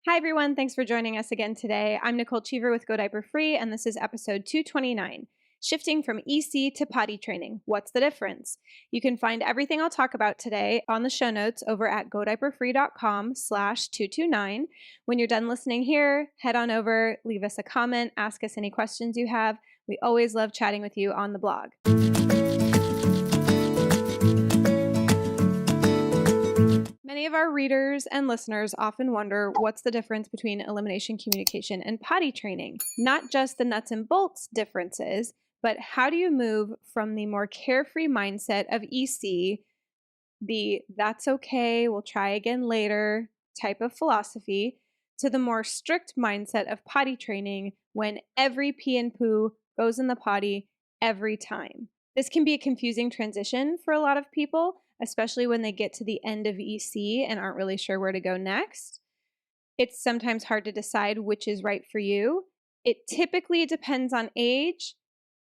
Hi, everyone. Thanks for joining us again today. I'm Nicole Cheever with Go Diaper Free, and this is episode 229, Shifting from EC to Potty Training. What's the difference? You can find everything I'll talk about today on the show notes over at godiaperfree.com/229. When you're done listening here, head on over, leave us a comment, ask us any questions you have. We always love chatting with you on the blog. Many of our readers and listeners often wonder what's the difference between elimination communication and potty training. Not just the nuts and bolts differences, but how do you move from the more carefree mindset of EC, the that's okay, we'll try again later type of philosophy, to the more strict mindset of potty training when every pee and poo goes in the potty every time. This can be a confusing transition for a lot of people, especially when they get to the end of EC and aren't really sure where to go next. It's sometimes hard to decide which is right for you. It typically depends on age,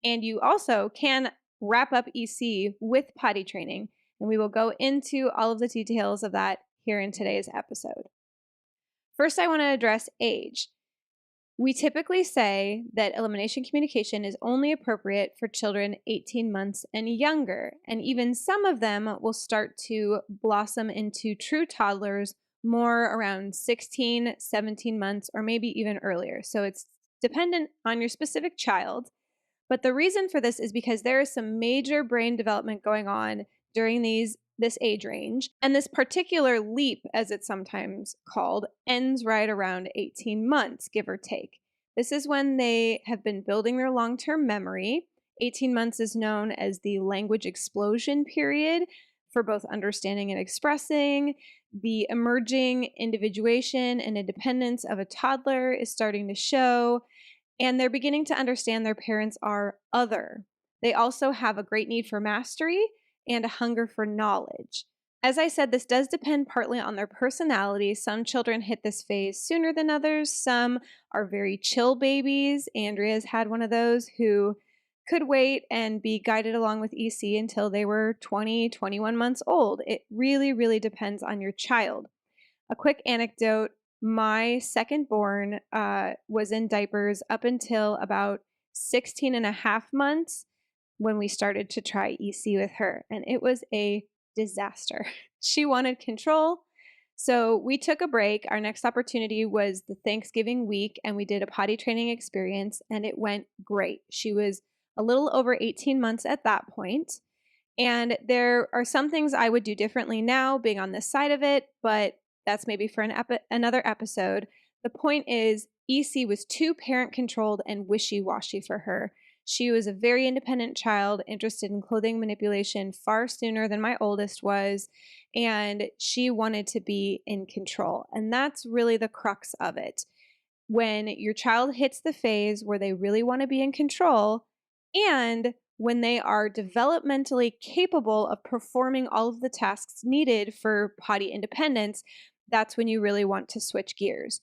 and you also can wrap up EC with potty training, and we will go into all of the details of that here in today's episode. First, I want to address age. We typically say that elimination communication is only appropriate for children 18 months and younger, and even some of them will start to blossom into true toddlers more around 16, 17 months, or maybe even earlier. So it's dependent on your specific child. But the reason for this is because there is some major brain development going on during this age range. And this particular leap, as it's sometimes called, ends right around 18 months, give or take. This is when they have been building their long-term memory. 18 months is known as the language explosion period for both understanding and expressing. The emerging individuation and independence of a toddler is starting to show, and they're beginning to understand their parents are other. They also have a great need for mastery and a hunger for knowledge. As I said, this does depend partly on their personality. Some children hit this phase sooner than others. Some are very chill babies. Andrea's had one of those who could wait and be guided along with EC until they were 20, 21 months old. It really, really depends on your child. A quick anecdote, my second born was in diapers up until about 16 and a half months when we started to try EC with her, and it was a disaster. She wanted control, so we took a break. Our next opportunity was the Thanksgiving week, and we did a potty training experience, and it went great. She was a little over 18 months at that point, and there are some things I would do differently now, being on this side of it, but that's maybe for another episode. The point is, EC was too parent-controlled and wishy-washy for her. She was a very independent child, interested in clothing manipulation far sooner than my oldest was, and she wanted to be in control. And that's really the crux of it. When your child hits the phase where they really want to be in control, and when they are developmentally capable of performing all of the tasks needed for potty independence, that's when you really want to switch gears.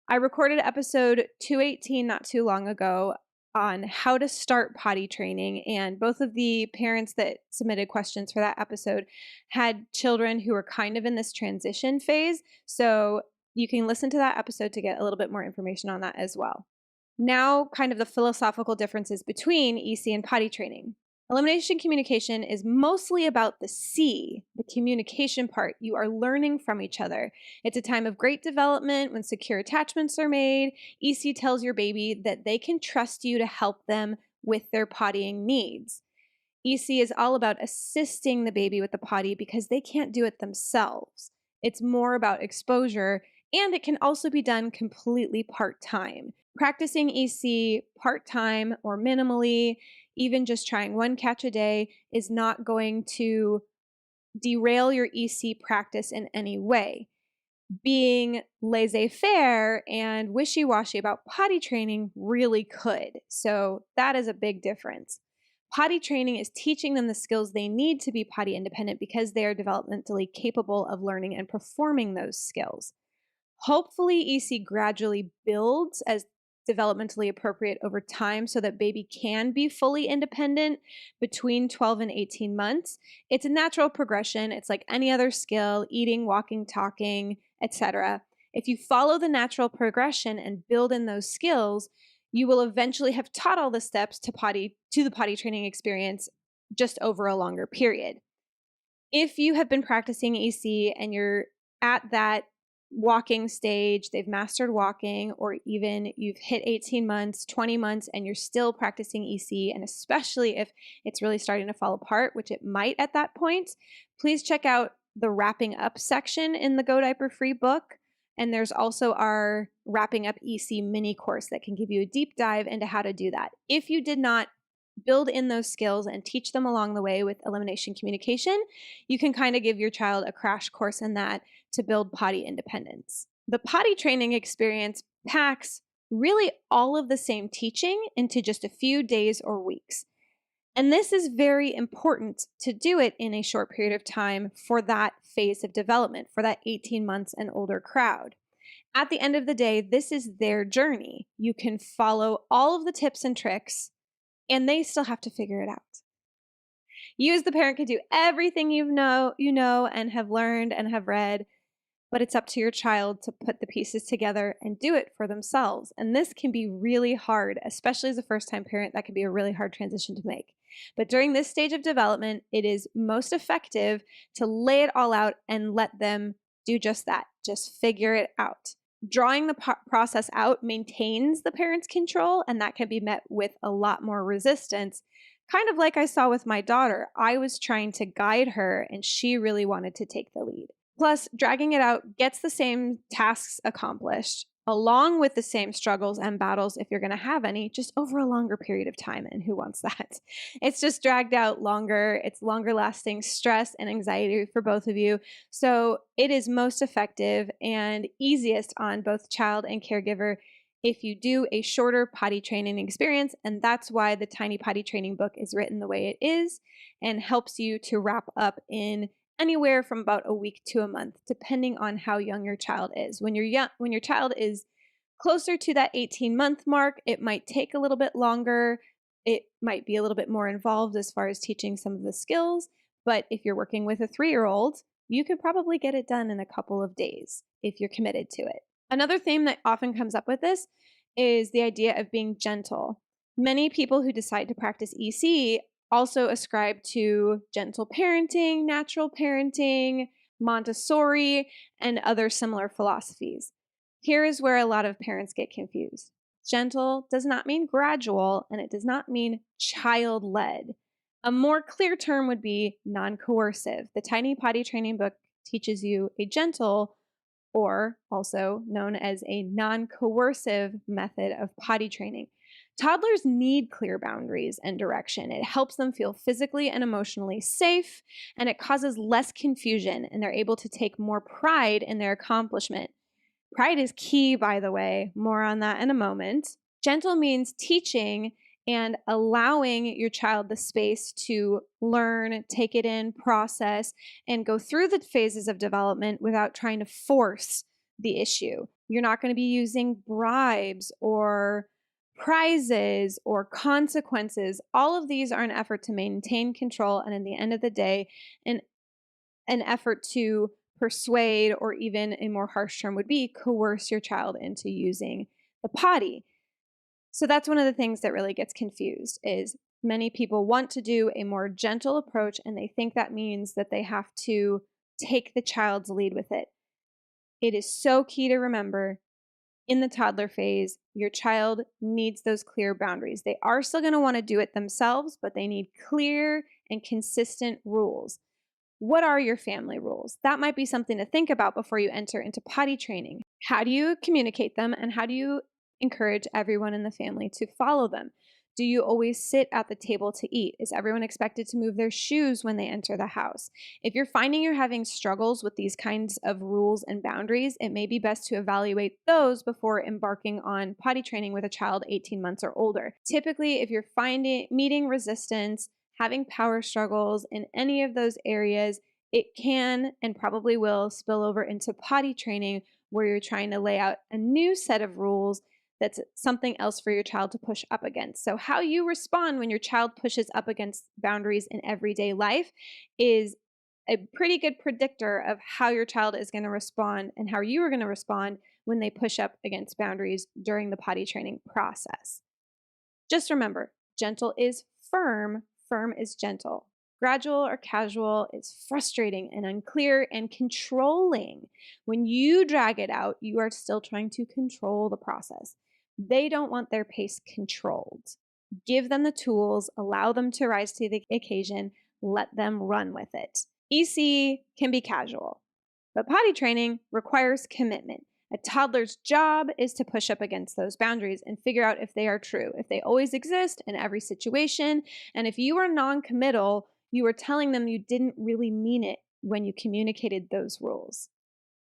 I recorded episode 218 not too long ago on how to start potty training, and both of the parents that submitted questions for that episode had children who were kind of in this transition phase, so you can listen to that episode to get a little bit more information on that as well. Now, kind of the philosophical differences between EC and potty training. Elimination communication is mostly about the C, the communication part. You are learning from each other. It's a time of great development when secure attachments are made. EC tells your baby that they can trust you to help them with their pottying needs. EC is all about assisting the baby with the potty because they can't do it themselves. It's more about exposure, and it can also be done completely part-time. Practicing EC part-time or minimally, even just trying one catch a day, is not going to derail your EC practice in any way. Being laissez-faire and wishy-washy about potty training really could. So that is a big difference. Potty training is teaching them the skills they need to be potty independent because they are developmentally capable of learning and performing those skills. Hopefully, EC gradually builds as developmentally appropriate over time so that baby can be fully independent between 12 and 18 months. It's a natural progression. It's like any other skill, eating, walking, talking, etc. If you follow the natural progression and build in those skills, you will eventually have taught all the steps to the potty training experience just over a longer period. If you have been practicing EC and you're at that walking stage, they've mastered walking, or even you've hit 18 months, 20 months, and you're still practicing EC, and especially if it's really starting to fall apart, which it might at that point, please check out the wrapping up section in the Go Diaper Free book. And there's also our wrapping up EC mini course that can give you a deep dive into how to do that. If you did not build in those skills and teach them along the way with elimination communication, you can kind of give your child a crash course in that to build potty independence. The potty training experience packs really all of the same teaching into just a few days or weeks. And this is very important to do it in a short period of time for that phase of development, for that 18 months and older crowd. At the end of the day, this is their journey. You can follow all of the tips and tricks, and they still have to figure it out. You as the parent can do everything you know and have learned and have read, but it's up to your child to put the pieces together and do it for themselves. And this can be really hard, especially as a first-time parent. That can be a really hard transition to make. But during this stage of development, it is most effective to lay it all out and let them do just that. Just figure it out. Drawing the process out maintains the parent's control, and that can be met with a lot more resistance. Kind of like I saw with my daughter. I was trying to guide her, and she really wanted to take the lead. Plus, dragging it out gets the same tasks accomplished, along with the same struggles and battles, if you're going to have any, just over a longer period of time. And who wants that? It's just dragged out longer. It's longer lasting stress and anxiety for both of you. So it is most effective and easiest on both child and caregiver if you do a shorter potty training experience. And that's why the Tiny Potty Training book is written the way it is and helps you to wrap up in anywhere from about a week to a month, depending on how young your child is. When your child is closer to that 18-month mark, it might take a little bit longer. It might be a little bit more involved as far as teaching some of the skills. But if you're working with a 3-year-old, you could probably get it done in a couple of days if you're committed to it. Another theme that often comes up with this is the idea of being gentle. Many people who decide to practice EC also ascribe to gentle parenting, natural parenting, Montessori, and other similar philosophies. Here is where a lot of parents get confused. Gentle does not mean gradual, and it does not mean child-led. A more clear term would be non-coercive. The Tiny Potty Training book teaches you a gentle, or also known as a non-coercive method of potty training. Toddlers need clear boundaries and direction. It helps them feel physically and emotionally safe, and it causes less confusion, and they're able to take more pride in their accomplishment. Pride is key, by the way. More on that in a moment. Gentle means teaching and allowing your child the space to learn, take it in, process, and go through the phases of development without trying to force the issue. You're not going to be using bribes or prizes or consequences. All of these are an effort to maintain control, and in the end of the day, an effort to persuade, or even a more harsh term would be coerce your child into using the potty. So that's one of the things that really gets confused is many people want to do a more gentle approach, and they think that means that they have to take the child's lead with it. It is so key to remember in the toddler phase, your child needs those clear boundaries. They are still going to want to do it themselves, but they need clear and consistent rules. What are your family rules? That might be something to think about before you enter into potty training. How do you communicate them, and how do you encourage everyone in the family to follow them? Do you always sit at the table to eat? Is everyone expected to move their shoes when they enter the house? If you're finding you're having struggles with these kinds of rules and boundaries, it may be best to evaluate those before embarking on potty training with a child 18 months or older. Typically, if you're meeting resistance, having power struggles in any of those areas, it can and probably will spill over into potty training, where you're trying to lay out a new set of rules that's something else for your child to push up against. So how you respond when your child pushes up against boundaries in everyday life is a pretty good predictor of how your child is going to respond and how you are going to respond when they push up against boundaries during the potty training process. Just remember, gentle is firm, firm is gentle. Gradual or casual is frustrating and unclear and controlling. When you drag it out, you are still trying to control the process. They don't want their pace controlled. Give them the tools, allow them to rise to the occasion, let them run with it. EC can be casual, but potty training requires commitment. A toddler's job is to push up against those boundaries and figure out if they are true, if they always exist in every situation. And if you are non-committal, you are telling them you didn't really mean it when you communicated those rules.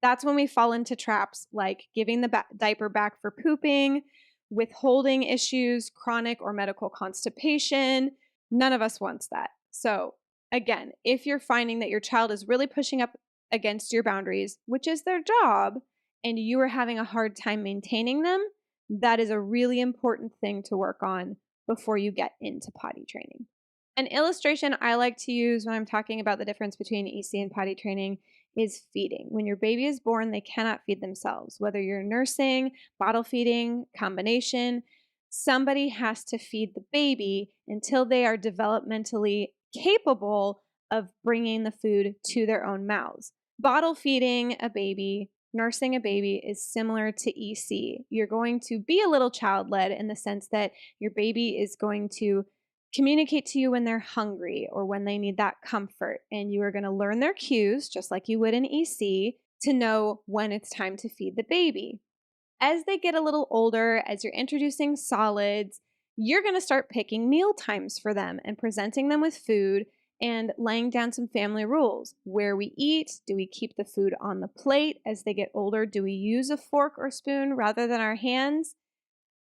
That's when we fall into traps like giving the diaper back for pooping, withholding issues, chronic or medical constipation. None of us wants that. So again, if you're finding that your child is really pushing up against your boundaries, which is their job, and you are having a hard time maintaining them, that is a really important thing to work on before you get into potty training. An illustration I like to use when I'm talking about the difference between EC and potty training is feeding. When your baby is born, they cannot feed themselves. Whether you're nursing, bottle feeding, combination, somebody has to feed the baby until they are developmentally capable of bringing the food to their own mouths. Bottle feeding a baby, nursing a baby is similar to EC. You're going to be a little child-led in the sense that your baby is going to communicate to you when they're hungry or when they need that comfort, and you are going to learn their cues just like you would in EC to know when it's time to feed the baby. As they get a little older, as you're introducing solids, you're going to start picking meal times for them and presenting them with food and laying down some family rules. Where we eat, do we keep the food on the plate? As they get older, do we use a fork or spoon rather than our hands?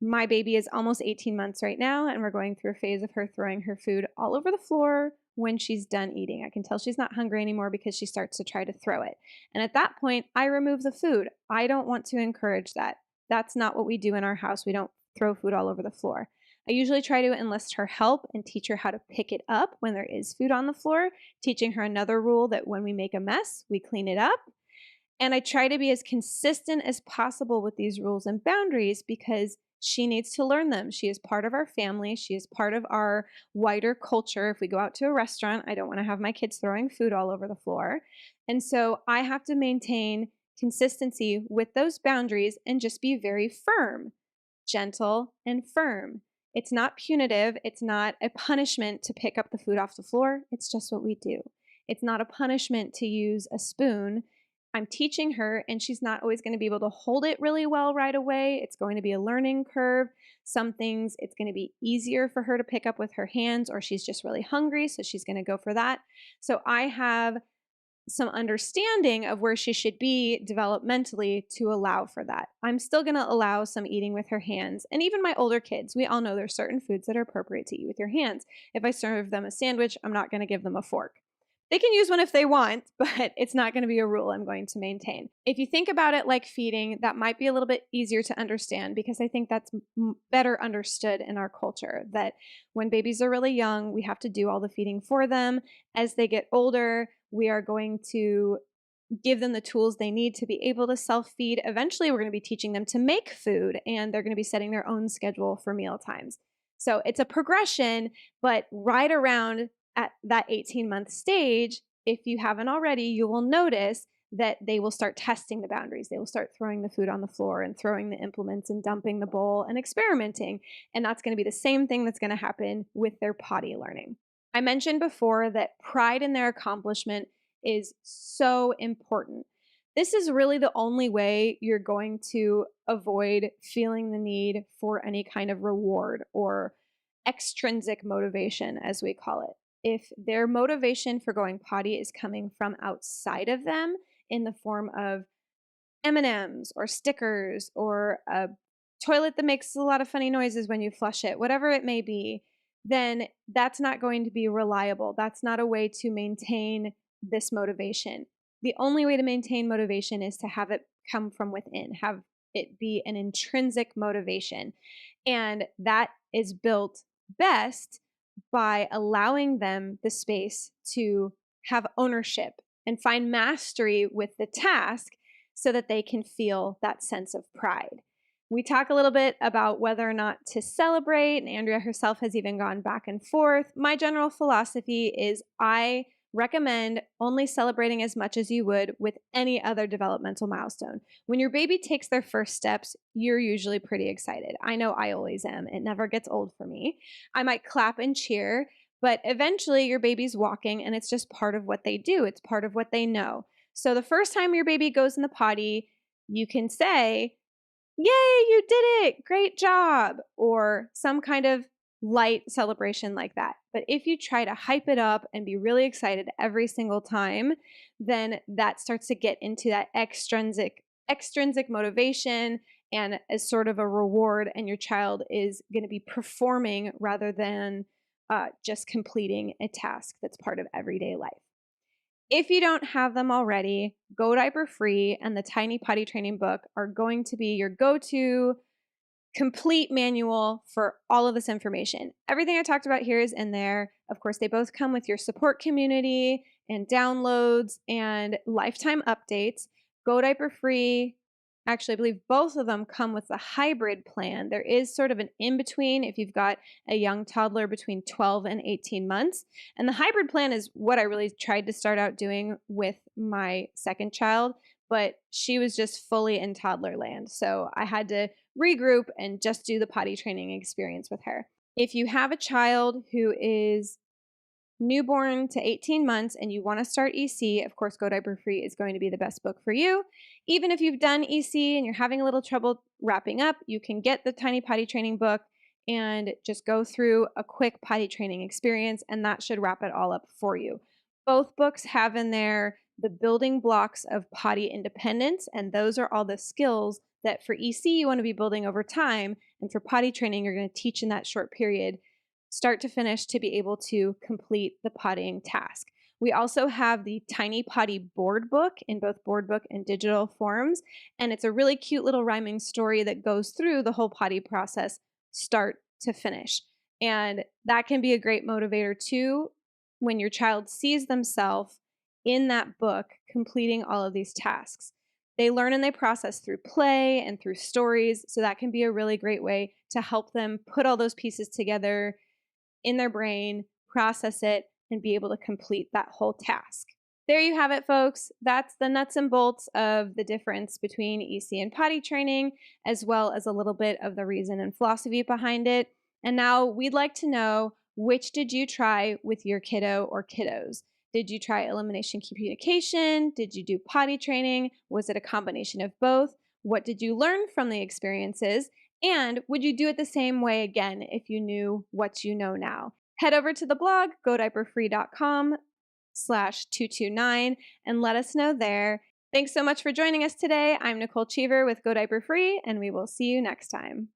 My baby is almost 18 months right now, and we're going through a phase of her throwing her food all over the floor when she's done eating. I can tell she's not hungry anymore because she starts to try to throw it. And at that point, I remove the food. I don't want to encourage that. That's not what we do in our house. We don't throw food all over the floor. I usually try to enlist her help and teach her how to pick it up when there is food on the floor, teaching her another rule that when we make a mess, we clean it up. And I try to be as consistent as possible with these rules and boundaries because she needs to learn them. She is part of our family. She is part of our wider culture. If we go out to a restaurant, I don't want to have my kids throwing food all over the floor. And so I have to maintain consistency with those boundaries and just be very firm, gentle and firm. It's not punitive. It's not a punishment to pick up the food off the floor. It's just what we do. It's not a punishment to use a spoon. I'm teaching her, and she's not always going to be able to hold it really well right away. It's going to be a learning curve. Some things it's going to be easier for her to pick up with her hands, or she's just really hungry, so she's going to go for that. So I have some understanding of where she should be developmentally to allow for that. I'm still going to allow some eating with her hands. And even my older kids, we all know there's certain foods that are appropriate to eat with your hands. If I serve them a sandwich, I'm not going to give them a fork. They can use one if they want, but it's not going to be a rule I'm going to maintain. If you think about it like feeding, that might be a little bit easier to understand because I think that's better understood in our culture, that when babies are really young, we have to do all the feeding for them. As they get older, we are going to give them the tools they need to be able to self-feed. Eventually, we're going to be teaching them to make food, and they're going to be setting their own schedule for meal times. So it's a progression, but right around at that 18-month stage, if you haven't already, you will notice that they will start testing the boundaries. They will start throwing the food on the floor and throwing the implements and dumping the bowl and experimenting. And that's going to be the same thing that's going to happen with their potty learning. I mentioned before that pride in their accomplishment is so important. This is really the only way you're going to avoid feeling the need for any kind of reward or extrinsic motivation, as we call it. If their motivation for going potty is coming from outside of them in the form of M&Ms or stickers or a toilet that makes a lot of funny noises when you flush it, whatever it may be, then that's not going to be reliable. That's not a way to maintain this motivation. The only way to maintain motivation is to have it come from within, have it be an intrinsic motivation. And that is built best by allowing them the space to have ownership and find mastery with the task so that they can feel that sense of pride. We talk a little bit about whether or not to celebrate, and Andrea herself has even gone back and forth. My general philosophy is I recommend only celebrating as much as you would with any other developmental milestone. When your baby takes their first steps, you're usually pretty excited. I know I always am. It never gets old for me. I might clap and cheer, but eventually your baby's walking and it's just part of what they do. It's part of what they know. So the first time your baby goes in the potty, you can say, "Yay, you did it! Great job!" or some kind of light celebration like that. But if you try to hype it up and be really excited every single time, then that starts to get into that extrinsic motivation and as sort of a reward, and your child is going to be performing rather than just completing a task that's part of everyday life. If you don't have them already, Go Diaper Free and the Tiny Potty Training book are going to be your go-to complete manual for all of this information. Everything I talked about here is in there. Of course, they both come with your support community and downloads and lifetime updates. Go Diaper Free, actually, I believe both of them come with the hybrid plan. There is sort of an in-between if you've got a young toddler between 12 and 18 months. And the hybrid plan is what I really tried to start out doing with my second child, but she was just fully in toddler land. So I had to regroup and just do the potty training experience with her. If you have a child who is newborn to 18 months and you want to start EC, of course, Go Diaper Free is going to be the best book for you. Even if you've done EC and you're having a little trouble wrapping up, you can get the Tiny Potty Training book and just go through a quick potty training experience, and that should wrap it all up for you. Both books have in there the building blocks of potty independence, and those are all the skills that for EC you want to be building over time, and for potty training you're going to teach in that short period, start to finish, to be able to complete the pottying task. We also have the Tiny Potty board book in both board book and digital forms, and it's a really cute little rhyming story that goes through the whole potty process, start to finish. And that can be a great motivator too when your child sees themselves in that book completing all of these tasks. They learn and they process through play and through stories, so that can be a really great way to help them put all those pieces together in their brain, process it, and be able to complete that whole task. There you have it, folks. That's the nuts and bolts of the difference between EC and potty training, as well as a little bit of the reason and philosophy behind it. And now we'd like to know, which did you try with your kiddo or kiddos? Did you try elimination communication? Did you do potty training? Was it a combination of both? What did you learn from the experiences? And would you do it the same way again if you knew what you know now? Head over to the blog, godiaperfree.com/229, and let us know there. Thanks so much for joining us today. I'm Nicole Cheever with Go Diaper Free, and we will see you next time.